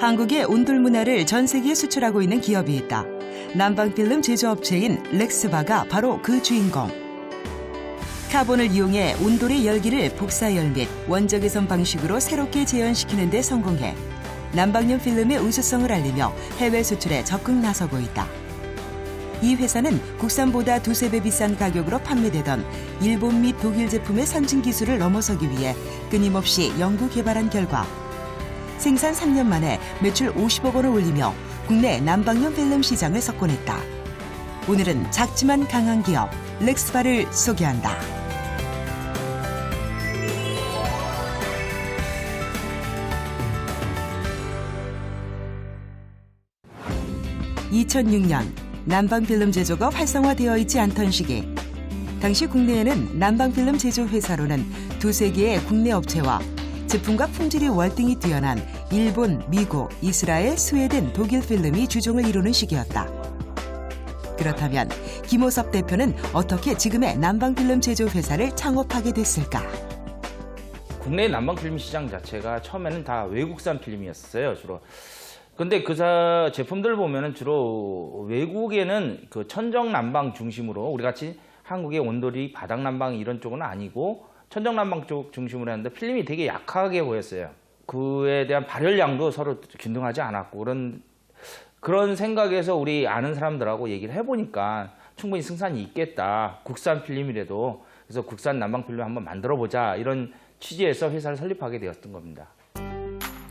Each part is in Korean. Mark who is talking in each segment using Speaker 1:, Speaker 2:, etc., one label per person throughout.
Speaker 1: 한국의 온돌 문화를 전 세계에 수출하고 있는 기업이 있다. 난방필름 제조업체인 렉스바가 바로 그 주인공. 카본을 이용해 온돌의 열기를 복사열 및 원적외선 방식으로 새롭게 재현시키는 데 성공해 난방용 필름의 우수성을 알리며 해외 수출에 적극 나서고 있다. 이 회사는 국산보다 두세 배 비싼 가격으로 판매되던 일본 및 독일 제품의 선진 기술을 넘어서기 위해 끊임없이 연구 개발한 결과 생산 3년 만에 매출 50억 원을 올리며 국내 난방용 필름 시장을 석권했다. 오늘은 작지만 강한 기업 렉스바를 소개한다. 2006년 난방필름 제조가 활성화되어 있지 않던 시기. 당시 국내에는 난방필름 제조 회사로는 두세 개의 국내 업체와 제품과 품질이 월등히 뛰어난 일본, 미국, 이스라엘, 스웨덴, 독일 필름이 주종을 이루는 시기였다. 그렇다면 김호섭 대표는 어떻게 지금의 난방필름 제조 회사를 창업하게 됐을까?
Speaker 2: 국내 난방필름 시장 자체가 처음에는 다 외국산 필름이었어요, 주로. 근데 그 제품들 보면은 주로 외국에는 그 천정 난방 중심으로 우리 같이 한국의 온돌이 바닥 난방 이런 쪽은 아니고 천정 난방 쪽 중심으로 했는데 필름이 되게 약하게 보였어요. 그에 대한 발열량도 서로 균등하지 않았고 그런 생각에서 우리 아는 사람들하고 얘기를 해보니까 충분히 승산이 있겠다. 국산 필름이라도. 그래서 국산 난방 필름 한번 만들어 보자. 이런 취지에서 회사를 설립하게 되었던 겁니다.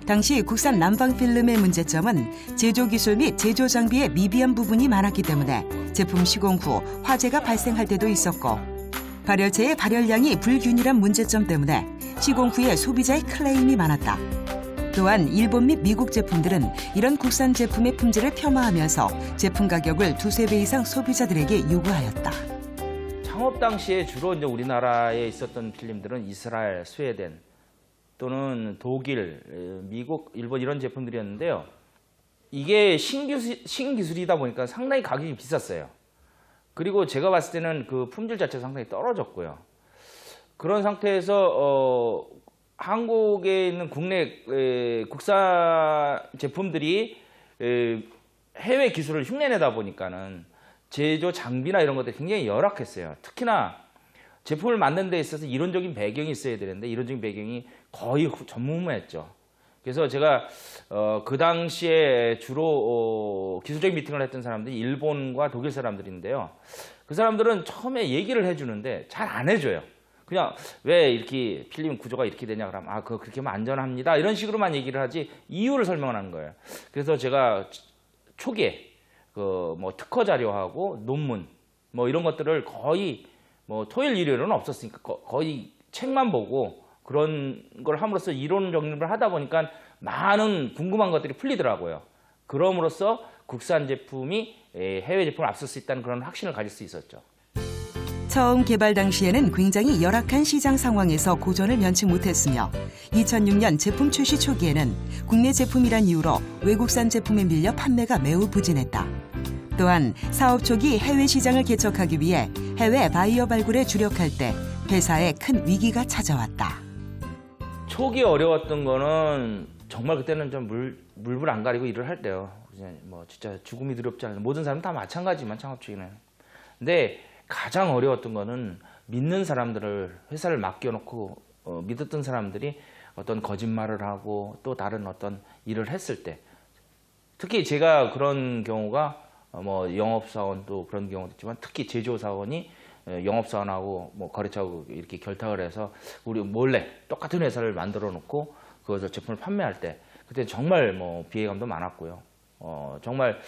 Speaker 1: 당시 국산 난방 필름의 문제점은 제조 기술 및 제조 장비의 미비한 부분이 많았기 때문에 제품 시공 후 화재가 발생할 때도 있었고 발열체의 발열량이 불균일한 문제점 때문에 시공 후에 소비자의 클레임이 많았다. 또한 일본 및 미국 제품들은 이런 국산 제품의 품질을 폄하하면서 제품 가격을 두세 배 이상 소비자들에게 요구하였다.
Speaker 2: 창업 당시에 주로 이제 우리나라에 있었던 필름들은 이스라엘, 스웨덴 또는 독일, 미국, 일본 이런 제품들이었는데요. 이게 신기술이다 보니까 상당히 가격이 비쌌어요. 그리고 제가 봤을 때는 그 품질 자체가 상당히 떨어졌고요. 그런 상태에서 한국에 있는 국내 국산 제품들이 해외 기술을 흉내내다 보니까는 제조 장비나 이런 것들이 굉장히 열악했어요. 특히나 제품을 만드는 데 있어서 이론적인 배경이 있어야 되는데 이론적인 배경이 거의 전무후무했죠. 그래서 제가 그 당시에 주로 기술적인 미팅을 했던 사람들이 일본과 독일 사람들인데요. 그 사람들은 처음에 얘기를 해주는데 잘 안 해줘요. 그냥 왜 이렇게 필름 구조가 이렇게 되냐 그러면 그렇게 하면 안전합니다. 이런 식으로만 얘기를 하지 이유를 설명을 하는 거예요. 그래서 제가 초기에 뭐 특허 자료하고 논문 뭐 이런 것들을 거의 뭐 토일 일요일은 없었으니까 거의 책만 보고 그런 걸 함으로써 이론 정립을 하다 보니까 많은 궁금한 것들이 풀리더라고요. 그럼으로써 국산 제품이 해외 제품을 앞설 수 있다는 그런 확신을 가질 수 있었죠.
Speaker 1: 처음 개발 당시에는 굉장히 열악한 시장 상황에서 고전을 면치 못했으며 2006년 제품 출시 초기에는 국내 제품이란 이유로 외국산 제품에 밀려 판매가 매우 부진했다. 또한 사업 초기 해외 시장을 개척하기 위해 해외 바이어 발굴에 주력할 때 회사에 큰 위기가 찾아왔다.
Speaker 2: 초기 어려웠던 거는 정말 그때는 좀 물불 안 가리고 일을 할 때요. 뭐 진짜 죽음이 두렵지 않아요. 모든 사람 다 마찬가지만 창업 초기는. 근데 가장 어려웠던 거는 믿는 사람들을 회사를 맡겨놓고 믿었던 사람들이 어떤 거짓말을 하고 또 다른 어떤 일을 했을 때 특히 제가 그런 경우가 뭐 영업사원도 그런 경우도 있지만 특히 제조사원이 영업사원하고 뭐 거래처하고 이렇게 결탁을 해서 우리 몰래 똑같은 회사를 만들어 놓고 그것을 제품을 판매할 때 그때 정말 뭐 비애감도 많았고요. 정말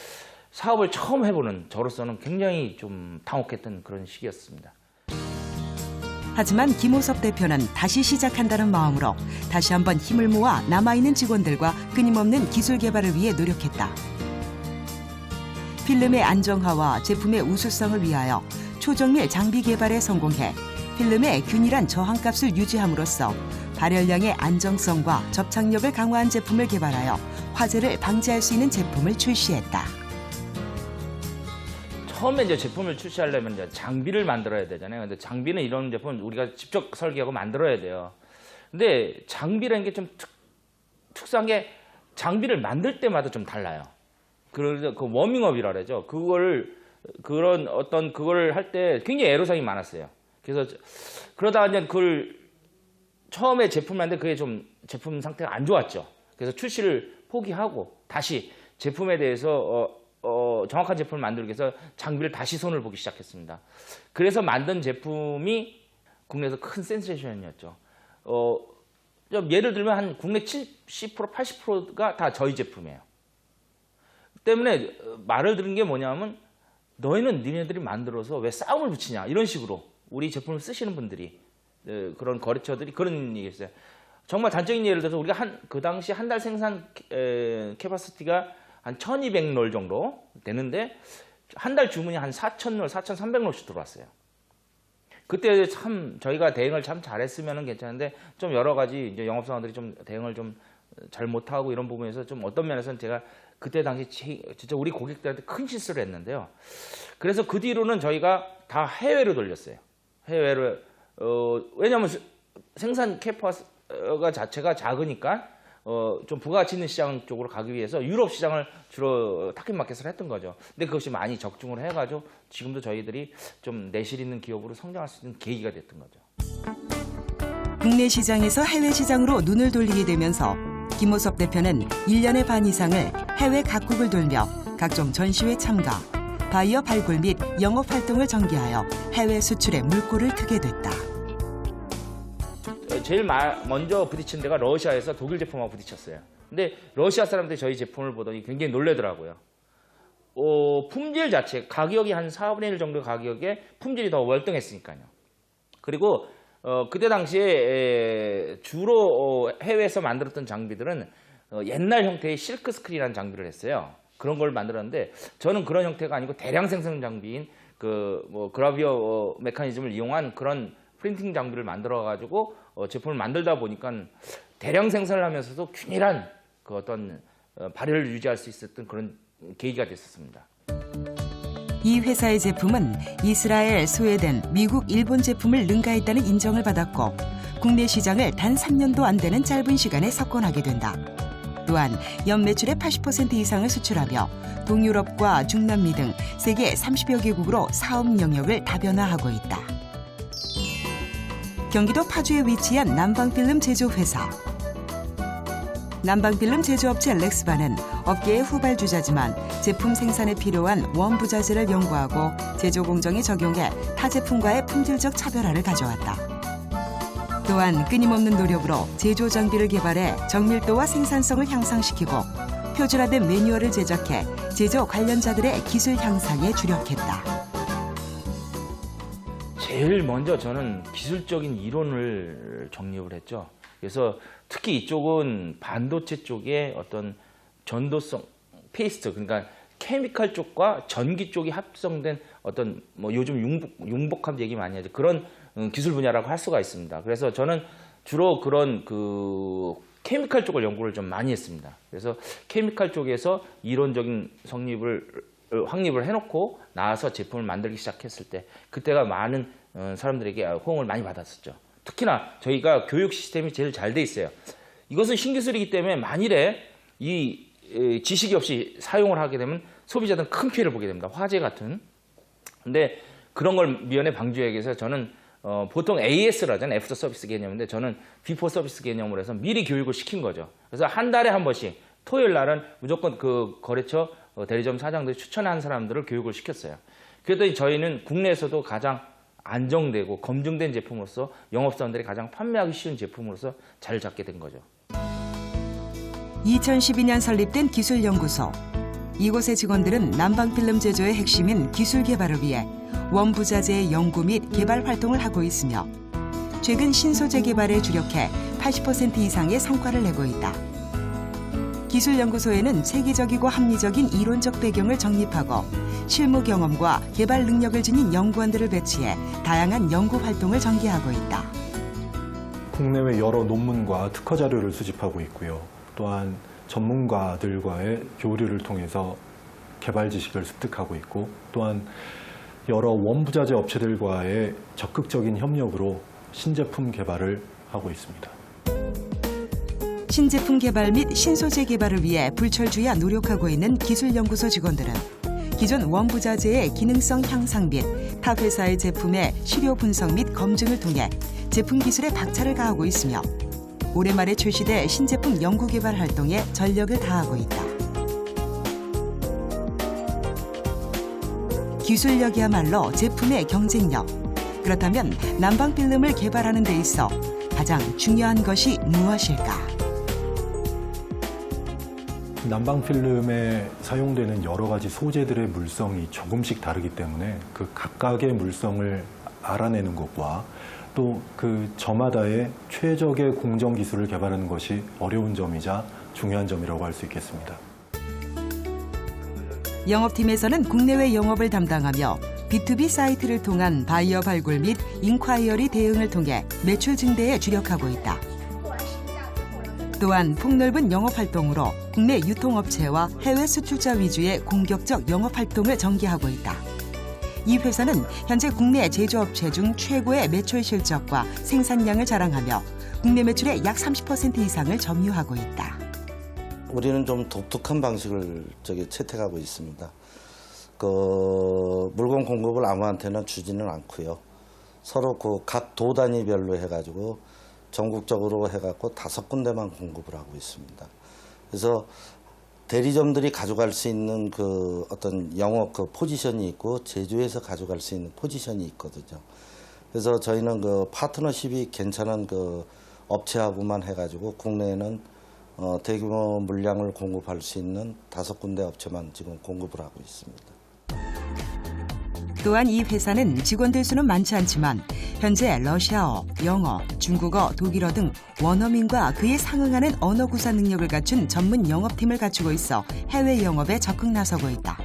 Speaker 2: 사업을 처음 해보는 저로서는 굉장히 좀 당혹했던 그런 시기였습니다.
Speaker 1: 하지만 김호섭 대표는 다시 시작한다는 마음으로 다시 한번 힘을 모아 남아있는 직원들과 끊임없는 기술 개발을 위해 노력했다. 필름의 안정화와 제품의 우수성을 위하여 초정밀 장비 개발에 성공해 필름의 균일한 저항값을 유지함으로써 발열량의 안정성과 접착력을 강화한 제품을 개발하여 화재를 방지할 수 있는 제품을 출시했다.
Speaker 2: 처음에 이제 제품을 출시하려면 이제 장비를 만들어야 되잖아요. 근데 장비는 이런 제품 우리가 직접 설계하고 만들어야 돼요. 근데 장비라는 게 좀 특수한 게 장비를 만들 때마다 좀 달라요. 그래서 그 워밍업이라 그러죠. 그걸 할 때 굉장히 애로사항이 많았어요. 그래서 그러다가 이제 그걸 처음에 제품을 만들 그게 좀 제품 상태가 안 좋았죠. 그래서 출시를 포기하고 다시 제품에 대해서 정확한 제품을 만들기 위해서 장비를 다시 손을 보기 시작했습니다. 그래서 만든 제품이 국내에서 큰 센세이션이었죠. 좀 예를 들면 한 국내 70%, 80%가 다 저희 제품이에요. 때문에 말을 들은 게 뭐냐면 너희는 니네들이 만들어서 왜 싸움을 붙이냐 이런 식으로 우리 제품을 쓰시는 분들이 그런 거래처들이 그런 얘기했어요. 정말 단적인 예를 들어서 우리가 그 당시 한 달 생산 캐파시티가 한 1200롤 정도 되는데 한 달 주문이 한 4000롤, 4300롤씩 들어왔어요. 그때 참 저희가 대응을 참 잘했으면 괜찮은데 좀 여러 가지 이제 영업사원들이 좀 대응을 좀 잘 못하고 이런 부분에서 좀 어떤 면에서는 제가 그때 당시 진짜 우리 고객들한테 큰 실수를 했는데요. 그래서 그 뒤로는 저희가 다 해외로 돌렸어요. 해외로 왜냐하면 생산 캐파가 자체가 작으니까 좀 부가가치 있는 시장 쪽으로 가기 위해서 유럽 시장을 주로 타깃마켓을 했던 거죠. 근데 그것이 많이 적중을 해가지고 지금도 저희들이 좀 내실 있는 기업으로 성장할 수 있는 계기가 됐던 거죠.
Speaker 1: 국내 시장에서 해외 시장으로 눈을 돌리게 되면서 김호섭 대표는 1년의 반 이상을 해외 각국을 돌며 각종 전시회 참가, 바이어 발굴 및 영업 활동을 전개하여 해외 수출에 물꼬를 트게 됐다.
Speaker 2: 제일 먼저 부딪힌 데가 러시아에서 독일 제품하고 부딪혔어요. 근데 러시아 사람들이 저희 제품을 보더니 굉장히 놀라더라고요. 품질 자체, 가격이 한 4분의 1 정도 가격에 품질이 더 월등했으니까요. 그리고 그때 당시에 주로 해외에서 만들었던 장비들은 옛날 형태의 실크 스크린이라는 장비를 했어요. 그런 걸 만들었는데 저는 그런 형태가 아니고 대량 생산 장비인 그라비어 메커니즘을 이용한 그런 프린팅 장비를 만들어 가지고 제품을 만들다 보니까 대량 생산을 하면서도 균일한 그 어떤 발효를 유지할 수 있었던 그런 계기가 됐었습니다.
Speaker 1: 이 회사의 제품은 이스라엘, 스웨덴, 미국, 일본 제품을 능가했다는 인정을 받았고 국내 시장을 단 3년도 안 되는 짧은 시간에 석권하게 된다. 또한 연매출의 80% 이상을 수출하며 동유럽과 중남미 등 세계 30여 개국으로 사업 영역을 다변화하고 있다. 경기도 파주에 위치한 난방필름 제조회사. 난방필름 제조업체 렉스바는 업계의 후발주자지만 제품 생산에 필요한 원부자재를 연구하고 제조 공정에 적용해 타 제품과의 품질적 차별화를 가져왔다. 또한 끊임없는 노력으로 제조 장비를 개발해 정밀도와 생산성을 향상시키고 표준화된 매뉴얼을 제작해 제조 관련자들의 기술 향상에 주력했다.
Speaker 2: 제일 먼저 저는 기술적인 이론을 정립을 했죠. 그래서 특히 이쪽은 반도체 쪽에 어떤 전도성, 페이스트, 그러니까 케미칼 쪽과 전기 쪽이 합성된 어떤 요즘 융복합 얘기 많이 하죠. 그런 기술 분야라고 할 수가 있습니다. 그래서 저는 주로 그런 케미칼 쪽을 연구를 좀 많이 했습니다. 그래서 케미칼 쪽에서 이론적인 확립을 해놓고 나와서 제품을 만들기 시작했을 때 그때가 많은 사람들에게 호응을 많이 받았었죠. 특히나 저희가 교육 시스템이 제일 잘 돼 있어요. 이것은 신기술이기 때문에 만일에 이 지식이 없이 사용을 하게 되면 소비자들은 큰 피해를 보게 됩니다. 화재 같은. 근데 그런 걸 미연에 방지하기 위해서 저는 보통 AS를 하잖아요. 애프터 서비스 개념인데 저는 비포 서비스 개념으로 해서 미리 교육을 시킨 거죠. 그래서 한 달에 한 번씩 토요일 날은 무조건 그 거래처 대리점 사장들이 추천한 사람들을 교육을 시켰어요. 그랬더니 저희는 국내에서도 가장 안정되고 검증된 제품으로서 영업사원들이 가장 판매하기 쉬운 제품으로서 자리를 잡게 된 거죠.
Speaker 1: 2012년 설립된 기술연구소. 이곳의 직원들은 난방필름 제조의 핵심인 기술 개발을 위해 원부자재의 연구 및 개발 활동을 하고 있으며 최근 신소재 개발에 주력해 80% 이상의 성과를 내고 있다. 기술연구소에는 체계적이고 합리적인 이론적 배경을 정립하고 실무 경험과 개발 능력을 지닌 연구원들을 배치해 다양한 연구 활동을 전개하고 있다.
Speaker 3: 국내외 여러 논문과 특허 자료를 수집하고 있고요. 또한 전문가들과의 교류를 통해서 개발 지식을 습득하고 있고 또한 여러 원부자재 업체들과의 적극적인 협력으로 신제품 개발을 하고 있습니다.
Speaker 1: 신제품 개발 및 신소재 개발을 위해 불철주야 노력하고 있는 기술연구소 직원들은 기존 원부자재의 기능성 향상 및 타 회사의 제품의 시료 분석 및 검증을 통해 제품 기술에 박차를 가하고 있으며 올해 말에 출시될 신제품 연구 개발 활동에 전력을 다하고 있다. 기술력이야말로 제품의 경쟁력. 그렇다면 난방 필름을 개발하는 데 있어 가장 중요한 것이 무엇일까?
Speaker 3: 난방 필름에 사용되는 여러 가지 소재들의 물성이 조금씩 다르기 때문에 그 각각의 물성을 알아내는 것과 또 그 저마다의 최적의 공정 기술을 개발하는 것이 어려운 점이자 중요한 점이라고 할 수 있겠습니다.
Speaker 1: 영업팀에서는 국내외 영업을 담당하며 B2B 사이트를 통한 바이어 발굴 및 인콰이어리 대응을 통해 매출 증대에 주력하고 있다. 또한 폭넓은 영업 활동으로 국내 유통업체와 해외 수출자 위주의 공격적 영업 활동을 전개하고 있다. 이 회사는 현재 국내 제조업체 중 최고의 매출 실적과 생산량을 자랑하며 국내 매출의 약 30% 이상을 점유하고 있다.
Speaker 4: 우리는 좀 독특한 방식을 채택하고 있습니다. 물건 공급을 아무한테나 주지는 않고요. 서로 각 도 단위별로 해가지고 전국적으로 해갖고 5군데만 공급을 하고 있습니다. 그래서 대리점들이 가져갈 수 있는 어떤 영업 포지션이 있고 제조해서 가져갈 수 있는 포지션이 있거든요. 그래서 저희는 파트너십이 괜찮은 업체하고만 해가지고 국내에는 대규모 물량을 공급할 수 있는 5군데 업체만 지금 공급을 하고 있습니다.
Speaker 1: 또한 이 회사는 직원들 수는 많지 않지만 현재 러시아어, 영어, 중국어, 독일어 등 원어민과 그에 상응하는 언어 구사 능력을 갖춘 전문 영업팀을 갖추고 있어 해외 영업에 적극 나서고 있다.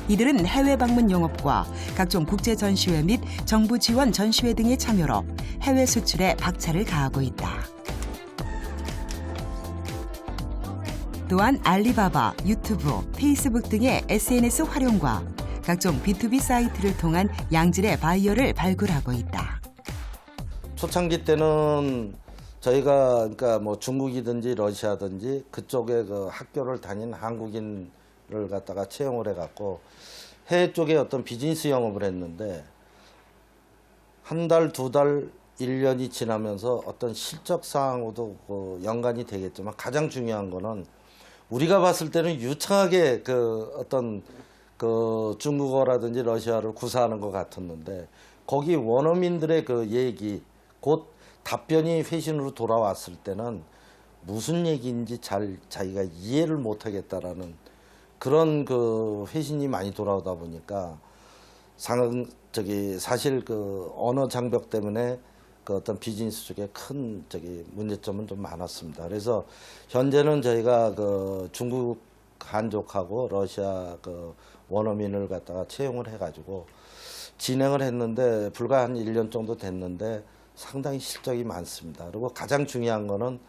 Speaker 1: 이들은 해외 방문 영업과 각종 국제 전시회 및 정부 지원 전시회 등의 참여로 해외 수출에 박차를 가하고 있다. 또한 알리바바, 유튜브, 페이스북 등의 SNS 활용과 각종 B2B 사이트를 통한 양질의 바이어를 발굴하고 있다.
Speaker 4: 초창기 때는 저희가 중국이든지 러시아든지 그쪽에 학교를 다닌 한국인을 갖다가 채용을 해갖고 해외 쪽에 어떤 비즈니스 영업을 했는데 한 달, 2달, 1년이 지나면서 어떤 실적 사항으로도 연관이 되겠지만 가장 중요한 거는 우리가 봤을 때는 유창하게 중국어라든지 러시아를 구사하는 것 같았는데 거기 원어민들의 얘기 곧 답변이 회신으로 돌아왔을 때는 무슨 얘기인지 잘 자기가 이해를 못하겠다라는 그런 회신이 많이 돌아오다 보니까 사실 언어 장벽 때문에 어떤 비즈니스 쪽에 큰 문제점은 좀 많았습니다. 그래서 현재는 저희가 중국 한족하고 러시아 원어민을 갖다가 채용을 해가지고 진행을 했는데 불과 한 1년 정도 됐는데 상당히 실적이 많습니다. 그리고 가장 중요한 거는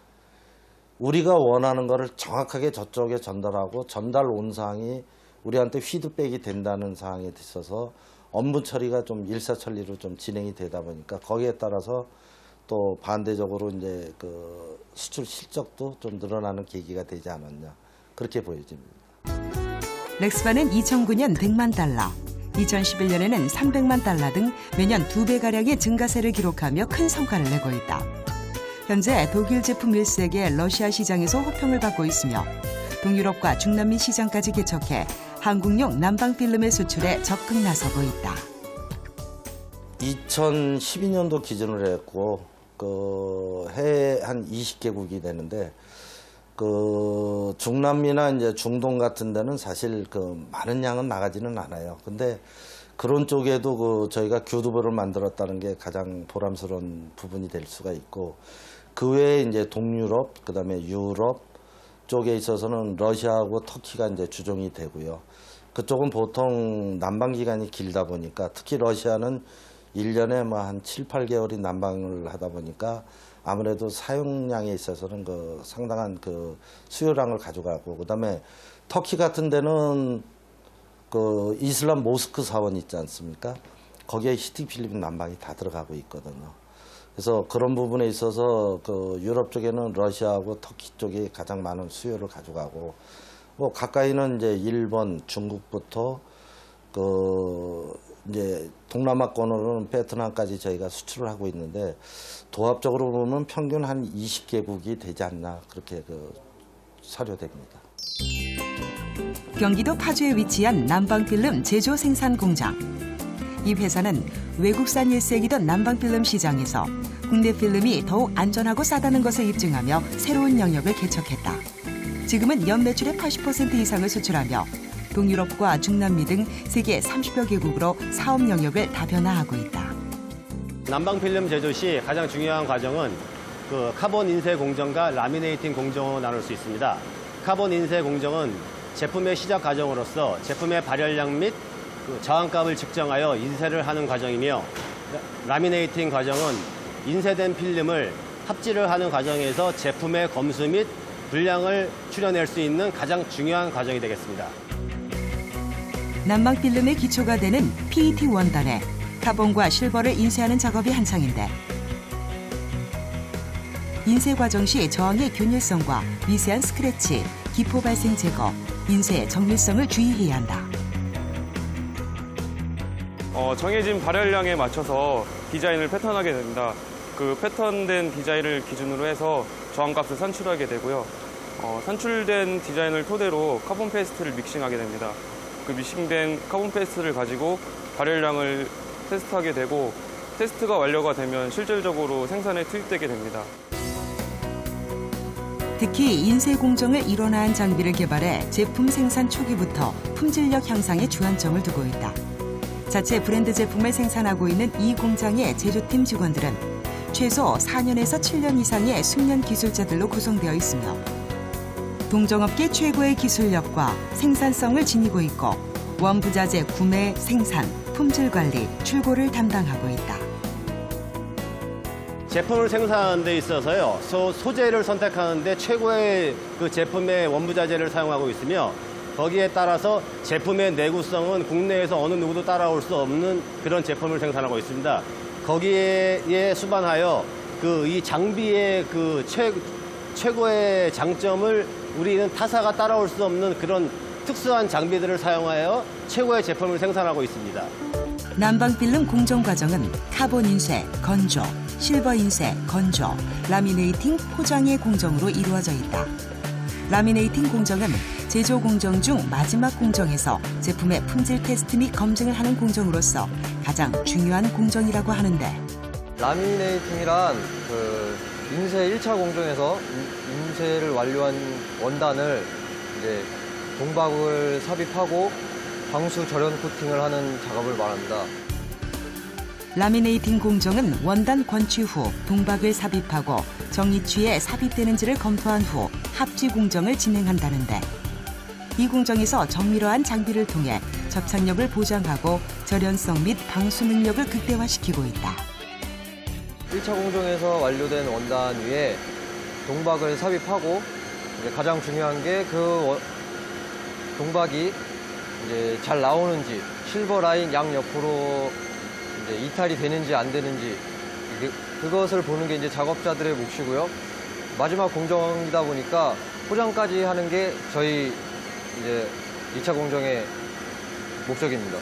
Speaker 4: 우리가 원하는 거를 정확하게 저쪽에 전달하고 전달 온 사항이 우리한테 피드백이 된다는 사항에 있어서 업무 처리가 좀 일사천리로 좀 진행이 되다 보니까 거기에 따라서 또 반대적으로 이제 수출 실적도 좀 늘어나는 계기가 되지 않았냐 그렇게 보여집니다.
Speaker 1: 렉스바는 2009년 100만 달러, 2011년에는 300만 달러 등 매년 2배가량의 증가세를 기록하며 큰 성과를 내고 있다. 현재 독일 제품 1세계 러시아 시장에서 호평을 받고 있으며 동유럽과 중남미 시장까지 개척해 한국용 난방 필름의 수출에 적극 나서고 있다.
Speaker 4: 2012년도 기준으로 했고 해외 한 20개국이 되는데 중남미나 이제 중동 같은 데는 사실 많은 양은 나가지는 않아요. 근데 그런 쪽에도 저희가 교두보를 만들었다는 게 가장 보람스러운 부분이 될 수가 있고 그 외에 이제 동유럽, 그다음에 유럽 쪽에 있어서는 러시아하고 터키가 이제 주종이 되고요. 그쪽은 보통 난방 기간이 길다 보니까 특히 러시아는 1년에 한 7, 8개월이 난방을 하다 보니까 아무래도 사용량에 있어서는 상당한 수요량을 가져가고 그다음에 터키 같은 데는 이슬람 모스크 사원 있지 않습니까? 거기에 히팅 필름 난방이 다 들어가고 있거든요. 그래서 그런 부분에 있어서 그 유럽 쪽에는 러시아하고 터키 쪽이 가장 많은 수요를 가져가고 뭐 가까이는 이제 일본, 중국부터 그 이제 동남아권으로는 베트남까지 저희가 수출을 하고 있는데 도합적으로 보면 평균 한 20개국이 되지 않나 그렇게 그 사료됩니다.
Speaker 1: 경기도 파주에 위치한 남방필름 제조 생산 공장. 이 회사는 외국산 일색이던 남방필름 시장에서 국내 필름이 더욱 안전하고 싸다는 것을 입증하며 새로운 영역을 개척했다. 지금은 연 매출의 80% 이상을 수출하며 동유럽과 중남미 등 세계 30여 개국으로 사업 영역을 다변화하고 있다.
Speaker 5: 남방필름 제조 시 가장 중요한 과정은 그 카본 인쇄 공정과 라미네이팅 공정으로 나눌 수 있습니다. 카본 인쇄 공정은 제품의 시작 과정으로서 제품의 발열량 및 그 저항값을 측정하여 인쇄를 하는 과정이며 라미네이팅 과정은 인쇄된 필름을 합지를 하는 과정에서 제품의 검수 및 분량을 추려낼 수 있는 가장 중요한 과정이 되겠습니다.
Speaker 1: 남방필름의 기초가 되는 PET 원단에 카본과 실버를 인쇄하는 작업이 한창인데 인쇄 과정 시 저항의 균일성과 미세한 스크래치, 기포 발생 제거, 인쇄의 정밀성을 주의해야 한다.
Speaker 6: 정해진 발열량에 맞춰서 디자인을 패턴하게 됩니다. 그 패턴된 디자인을 기준으로 해서 저항값을 산출하게 되고요. 산출된 디자인을 토대로 카본 페이스트를 믹싱하게 됩니다. 그 믹싱된 카본 페이스트를 가지고 발열량을 테스트하게 되고 테스트가 완료가 되면 실질적으로 생산에 투입되게 됩니다.
Speaker 1: 특히 인쇄 공정을 일원화한 장비를 개발해 제품 생산 초기부터 품질력 향상에 주안점을 두고 있다. 자체 브랜드 제품을 생산하고 있는 이 공장의 제조팀 직원들은 최소 4년에서 7년 이상의 숙련 기술자들로 구성되어 있으며 동종업계 최고의 기술력과 생산성을 지니고 있고 원부자재 구매, 생산, 품질 관리, 출고를 담당하고 있다.
Speaker 5: 제품을 생산하는 데 있어서요. 소재를 선택하는 데 최고의 그 제품의 원부자재를 사용하고 있으며 거기에 따라서 제품의 내구성은 국내에서 어느 누구도 따라올 수 없는 그런 제품을 생산하고 있습니다. 거기에 수반하여 그 이 장비의 그 최고의 장점을 우리는 타사가 따라올 수 없는 그런 특수한 장비들을 사용하여 최고의 제품을 생산하고 있습니다.
Speaker 1: 남방필름 공정 과정은 카본 인쇄, 건조, 실버 인쇄, 건조, 라미네이팅, 포장의 공정으로 이루어져 있다. 라미네이팅 공정은 제조 공정 중 마지막 공정에서 제품의 품질 테스트 및 검증을 하는 공정으로서 가장 중요한 공정이라고 하는데
Speaker 7: 라미네이팅이란 그 인쇄 1차 공정에서 인쇄를 완료한 원단을 이제 동박을 삽입하고 방수 절연 코팅을 하는 작업을 말합니다.
Speaker 1: 라미네이팅 공정은 원단 권취 후 동박을 삽입하고 정위치에 삽입되는지를 검토한 후 합지 공정을 진행한다는데 이 공정에서 정밀화한 장비를 통해 접착력을 보장하고 절연성 및 방수 능력을 극대화시키고 있다.
Speaker 7: 1차 공정에서 완료된 원단 위에 동박을 삽입하고 이제 가장 중요한 게 그 동박이 이제 잘 나오는지 실버 라인 양 옆으로 이제 이탈이 되는지 안 되는지 그것을 보는 게 이제 작업자들의 몫이고요. 마지막 공정이다 보니까 포장까지 하는 게 저희 이제 2차 공정의 목적입니다.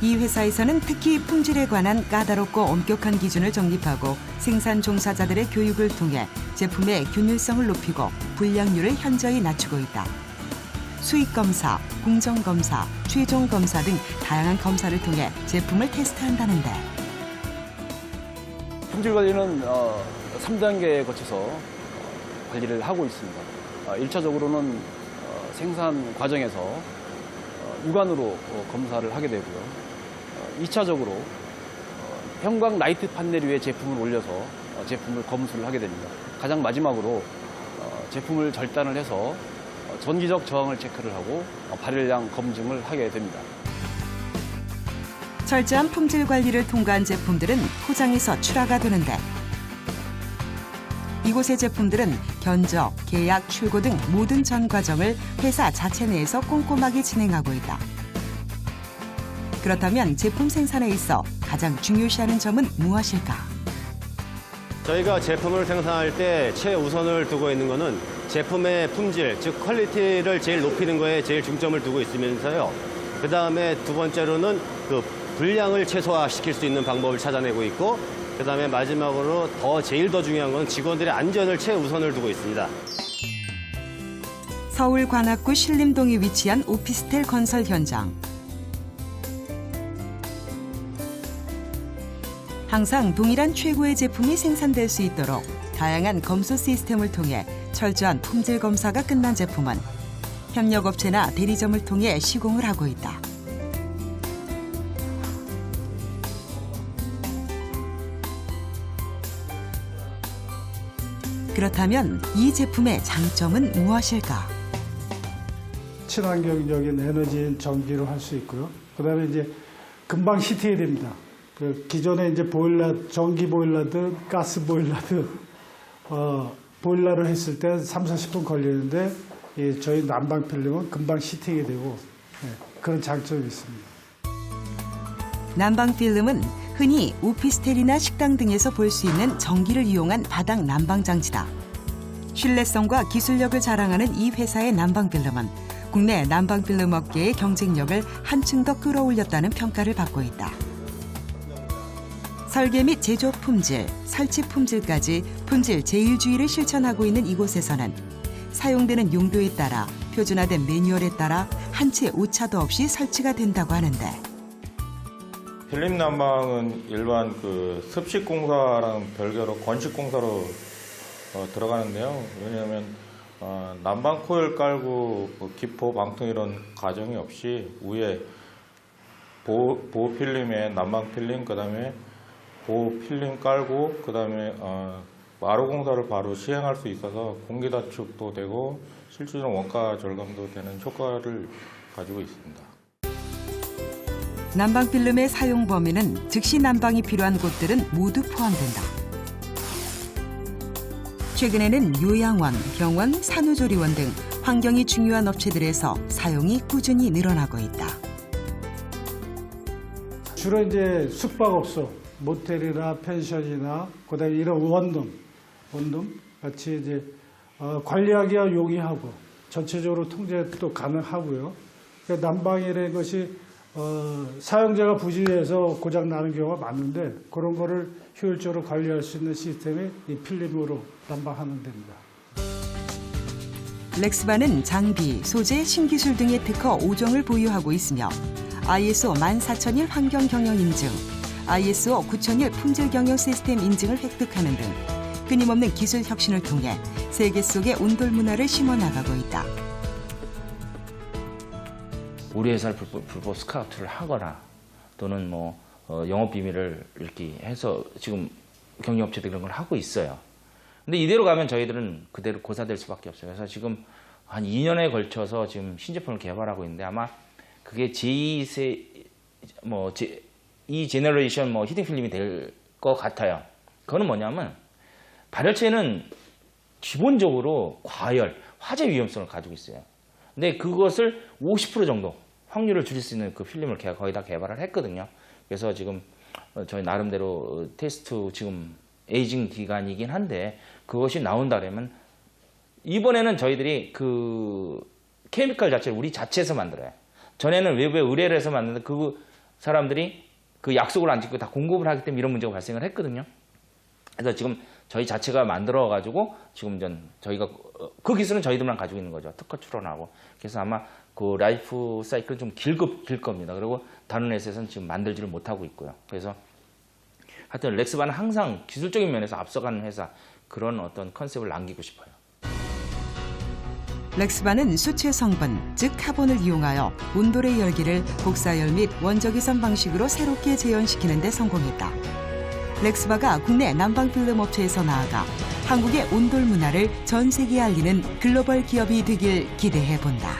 Speaker 1: 이 회사에서는 특히 품질에 관한 까다롭고 엄격한 기준을 정립하고 생산 종사자들의 교육을 통해 제품의 균일성을 높이고 불량률을 현저히 낮추고 있다. 수익 검사, 공정 검사, 최종 검사 등 다양한 검사를 통해 제품을 테스트한다는데
Speaker 8: 품질 관리는 3단계에 거쳐서 관리를 하고 있습니다. 1차적으로는 생산 과정에서 육안으로 검사를 하게 되고요. 2차적으로 형광 라이트 판넬 위에 제품을 올려서 제품을 검수를 하게 됩니다. 가장 마지막으로 제품을 절단을 해서 전기적 저항을 체크를 하고 발열량 검증을 하게 됩니다.
Speaker 1: 철저한 품질 관리를 통과한 제품들은 포장에서 출하가 되는데 이곳의 제품들은 견적, 계약, 출고 등 모든 전 과정을 회사 자체 내에서 꼼꼼하게 진행하고 있다. 그렇다면 제품 생산에 있어 가장 중요시하는 점은 무엇일까?
Speaker 5: 저희가 제품을 생산할 때 최우선을 두고 있는 것은 제품의 품질, 즉 퀄리티를 제일 높이는 거에 제일 중점을 두고 있으면서요. 그 다음에 두 번째로는 그 불량을 최소화시킬 수 있는 방법을 찾아내고 있고, 그 다음에 마지막으로 제일 더 중요한 건 직원들의 안전을 최우선을 두고 있습니다.
Speaker 1: 서울 관악구 신림동에 위치한 오피스텔 건설 현장. 항상 동일한 최고의 제품이 생산될 수 있도록 다양한 검수 시스템을 통해 철저한 품질 검사가 끝난 제품은 협력업체나 대리점을 통해 시공을 하고 있다. 그렇다면 이 제품의 장점은 무엇일까?
Speaker 9: 친환경적인 에너지인 전기로 할 수 있고요. 그다음에 이제 금방 히팅이 됩니다. 그 기존에 이제 보일러, 전기 보일러든 가스 보일러든 보일러를 했을 때 30-40분 걸리는데 저희 난방 필름은 금방 히팅이 되고 그런 장점이 있습니다.
Speaker 1: 난방 필름은 흔히 오피스텔이나 식당 등에서 볼 수 있는 전기를 이용한 바닥 난방 장치다. 신뢰성과 기술력을 자랑하는 이 회사의 난방 필름은 국내 난방 필름 업계의 경쟁력을 한층 더 끌어올렸다는 평가를 받고 있다. 설계 및 제조 품질, 설치 품질까지 품질 제일주의를 실천하고 있는 이곳에서는 사용되는 용도에 따라 표준화된 매뉴얼에 따라 한 채 오차도 없이 설치가 된다고 하는데,
Speaker 10: 필름 난방은 일반 그 습식 공사랑 별개로 건식 공사로 들어가는데요. 왜냐하면 난방 코일 깔고 뭐 기포, 방통 이런 과정이 없이 위에 보호 필름에 난방 필름, 그다음에 보호 필름 깔고 그다음에 마루 공사를 바로 시행할 수 있어서 공기 다축도 되고 실질적으로 원가 절감도 되는 효과를 가지고 있습니다.
Speaker 1: 난방 필름의 사용 범위는 즉시 난방이 필요한 곳들은 모두 포함된다. 최근에는 요양원, 병원, 산후조리원 등 환경이 중요한 업체들에서 사용이 꾸준히 늘어나고 있다.
Speaker 9: 주로 이제 숙박업소, 모텔이나 펜션이나 그다음에 이런 원룸 같이 이제 관리하기가 용이하고 전체적으로 통제도 가능하고요. 그러니까 난방이라는 것이 사용자가 부주의해서 고장 나는 경우가 많은데 그런 거를 효율적으로 관리할 수 있는 시스템이 이 필름으로 난방하는 데입니다.
Speaker 1: 렉스바는 장비, 소재, 신기술 등의 특허 5종을 보유하고 있으며 ISO 14001 환경경영 인증, ISO 9001 품질경영 시스템 인증을 획득하는 등 끊임없는 기술 혁신을 통해 세계 속의 온돌 문화를 심어나가고 있다.
Speaker 2: 우리 회사를 불법 스카우트를 하거나 또는 뭐 영업 비밀을 이렇게 해서 지금 경영업체들 이런 걸 하고 있어요. 근데 이대로 가면 저희들은 그대로 고사될 수밖에 없어요. 그래서 지금 한 2년에 걸쳐서 지금 신제품을 개발하고 있는데 아마 그게 제2세 이 제너레이션 히팅 필름이 될 것 같아요. 그거는 뭐냐면 발열체는 기본적으로 과열, 화재 위험성을 가지고 있어요. 근데 그것을 50% 정도 확률을 줄일 수 있는 그 필름을 거의 다 개발을 했거든요. 그래서 지금 저희 나름대로 테스트 지금 에이징 기간이긴 한데 그것이 나온다 그러면 이번에는 저희들이 그 케미컬 자체를 우리 자체에서 만들어요. 전에는 외부에 의뢰를 해서 만드는데 그 사람들이 그 약속을 안 지키고 다 공급을 하기 때문에 이런 문제가 발생을 했거든요. 그래서 지금 저희 자체가 만들어가지고 지금 저희가 그 기술은 저희들만 가지고 있는 거죠. 특허 출원하고. 그래서 아마 그 라이프 사이클은 좀 길 겁니다. 그리고 다른 회사에서는 지금 만들지를 못하고 있고요. 그래서 하여튼 렉스바는 항상 기술적인 면에서 앞서가는 회사 그런 어떤 컨셉을 남기고 싶어요.
Speaker 1: 렉스바는 수채 성분, 즉 카본을 이용하여 온돌의 열기를 복사열 및 원적외선 방식으로 새롭게 재현시키는 데 성공했다. 렉스바가 국내 난방 필름 업체에서 나아가 한국의 온돌 문화를 전 세계에 알리는 글로벌 기업이 되길 기대해 본다.